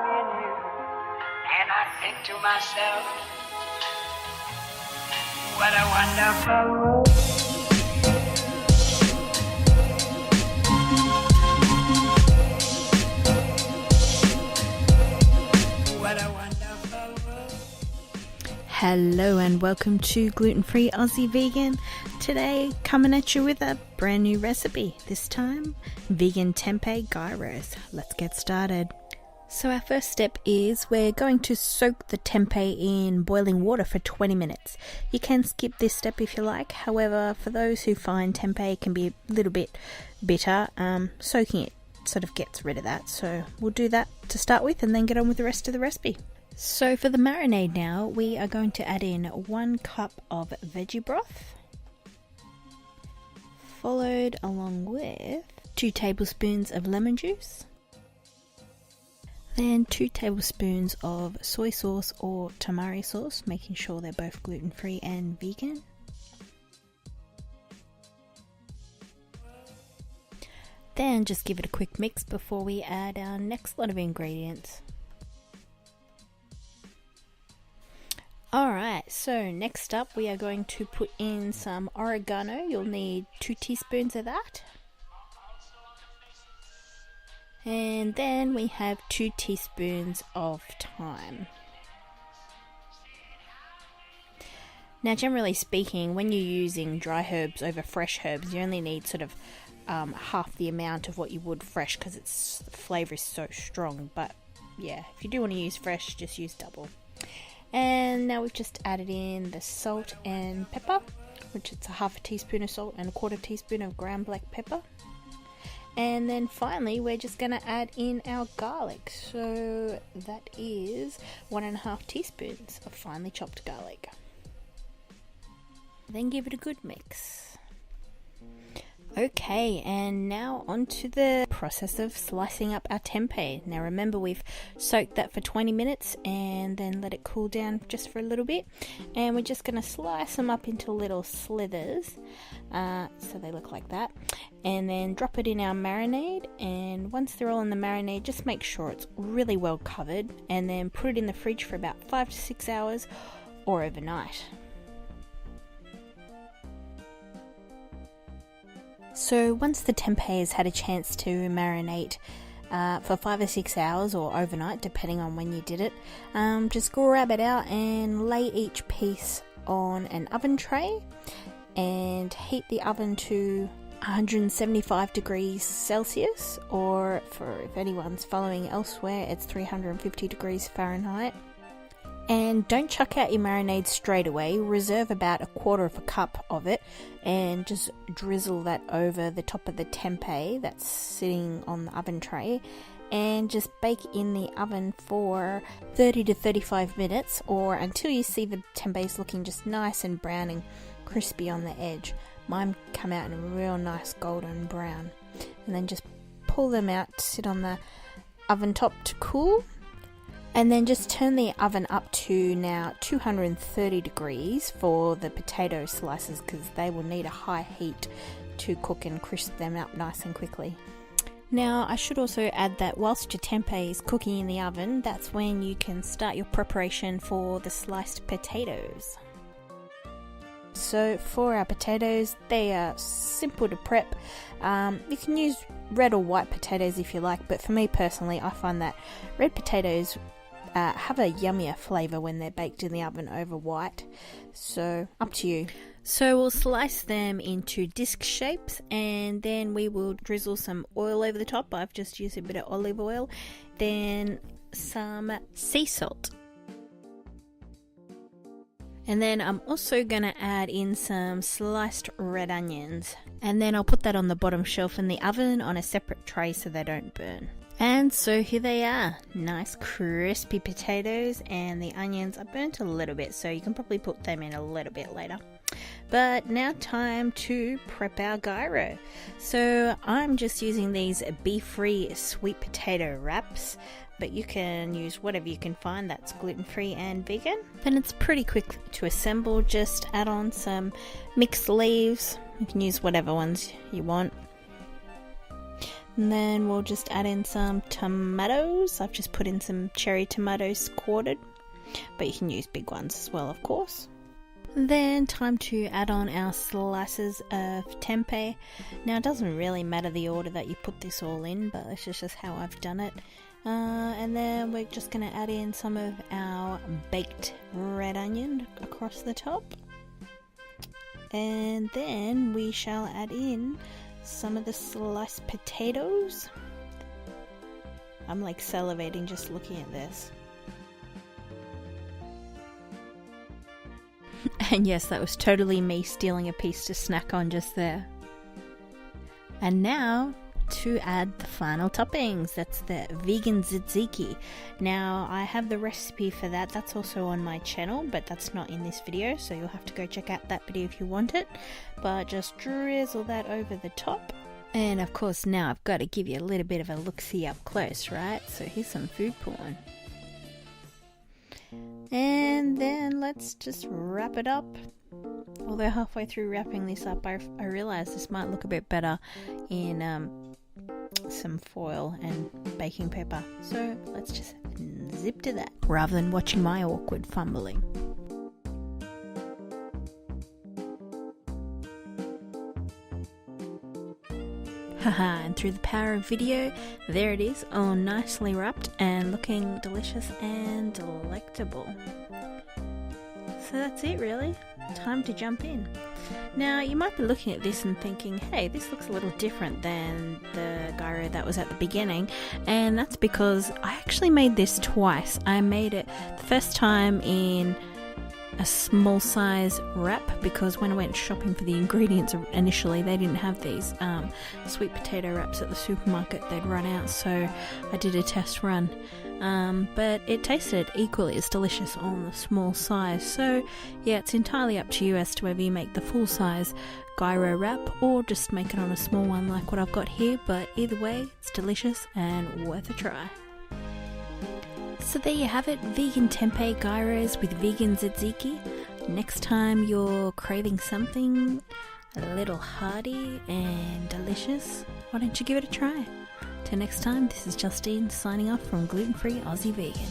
in you, and I think to myself, what a wonderful world. What a wonderful world. Hello and welcome to Gluten-Free Aussie Vegan. Today coming at you with a brand new recipe, this time vegan tempeh gyros. Let's get started. So our first step is we're going to soak the tempeh in boiling water for 20 minutes. You can skip this step if you like, however for those who find tempeh can be a little bit bitter, soaking it sort of gets rid of that. So we'll do that to start with and then get on with the rest of the recipe. So for the marinade now, we are going to add in 1 cup of veggie broth, followed along with 2 tablespoons of lemon juice, then 2 tablespoons of soy sauce or tamari sauce, making sure they're both gluten-free and vegan. Then just give it a quick mix before we add our next lot of ingredients. Alright, so next up we are going to put in some oregano. You'll need 2 teaspoons of that. And then we have 2 teaspoons of thyme. Now generally speaking, when you're using dry herbs over fresh herbs, you only need sort of half the amount of what you would fresh because the flavour is so strong. But yeah, if you do want to use fresh, just use double. And now we've just added in the salt and pepper, which is a half a teaspoon of salt and a quarter teaspoon of ground black pepper. And then finally we're just going to add in our garlic. So that is 1.5 teaspoons of finely chopped garlic. Then give it a good mix. Okay, and now on to the process of slicing up our tempeh. Now remember, we've soaked that for 20 minutes and then let it cool down just for a little bit. And we're just going to slice them up into little slithers, so they look like that. And then drop it in our marinade. And once they're all in the marinade, just make sure it's really well covered. And then put it in the fridge for about 5 to 6 hours or overnight. So once the tempeh has had a chance to marinate for 5 or 6 hours or overnight, depending on when you did it, just grab it out and lay each piece on an oven tray and heat the oven to 175 degrees Celsius, or for if anyone's following elsewhere, it's 350 degrees Fahrenheit. And don't chuck out your marinade straight away. Reserve about 1/4 cup of it and just drizzle that over the top of the tempeh that's sitting on the oven tray, and just bake in the oven for 30 to 35 minutes or until you see the tempeh's looking just nice and brown and crispy on the edge. Mine come out in a real nice golden brown. And then just pull them out to sit on the oven top to cool. And then just turn the oven up to now 230 degrees for the potato slices, because they will need a high heat to cook and crisp them up nice and quickly. Now I should also add that whilst your tempeh is cooking in the oven, that's when you can start your preparation for the sliced potatoes. So for our potatoes, they are simple to prep. You can use red or white potatoes if you like, but for me personally, I find that red potatoes have a yummier flavour when they're baked in the oven over white, so up to you. So we'll slice them into disc shapes and then we will drizzle some oil over the top. I've just used a bit of olive oil, then some sea salt. And then I'm also going to add in some sliced red onions, and then I'll put that on the bottom shelf in the oven on a separate tray so they don't burn. And so here they are, nice crispy potatoes, and the onions are burnt a little bit, so you can probably put them in a little bit later. But now time to prep our gyro. So I'm just using these beef-free sweet potato wraps, but you can use whatever you can find that's gluten-free and vegan. And it's pretty quick to assemble. Just add on some mixed leaves. You can use whatever ones you want. And then we'll just add in some tomatoes. I've just put in some cherry tomatoes quartered, but you can use big ones as well, of course. Then time to add on our slices of tempeh. Now it doesn't really matter the order that you put this all in, but this is just how I've done it. And then we're just going to add in some of our baked red onion across the top. And then we shall add in some of the sliced potatoes. I'm like salivating just looking at this. And yes, that was totally me stealing a piece to snack on just there. And now to add the final toppings. That's the vegan tzatziki. Now I have the recipe for that. That's also on my channel, but that's not in this video, so you'll have to go check out that video if you want it. But just drizzle that over the top. And of course now I've got to give you a little bit of a look-see up close, right? So here's some food porn. And then let's just wrap it up. Although halfway through wrapping this up, I realized this might look a bit better in some foil and baking paper. So let's just zip to that rather than watching my awkward fumbling. Haha, and through the power of video, there it is, all nicely wrapped and looking delicious and delectable. So that's it really, time to jump in. Now you might be looking at this and thinking, hey, this looks a little different than the gyro that was at the beginning, and that's because I actually made this twice. I made it the first time in a small size wrap because when I went shopping for the ingredients initially, they didn't have these sweet potato wraps at the supermarket. They'd run out, so I did a test run, but it tasted equally as delicious on the small size. So yeah, it's entirely up to you as to whether you make the full size gyro wrap or just make it on a small one like what I've got here, but either way it's delicious and worth a try. So there you have it, vegan tempeh gyros with vegan tzatziki. Next time you're craving something a little hearty and delicious, why don't you give it a try? Till next time, this is Justine signing off from Gluten Free Aussie Vegan.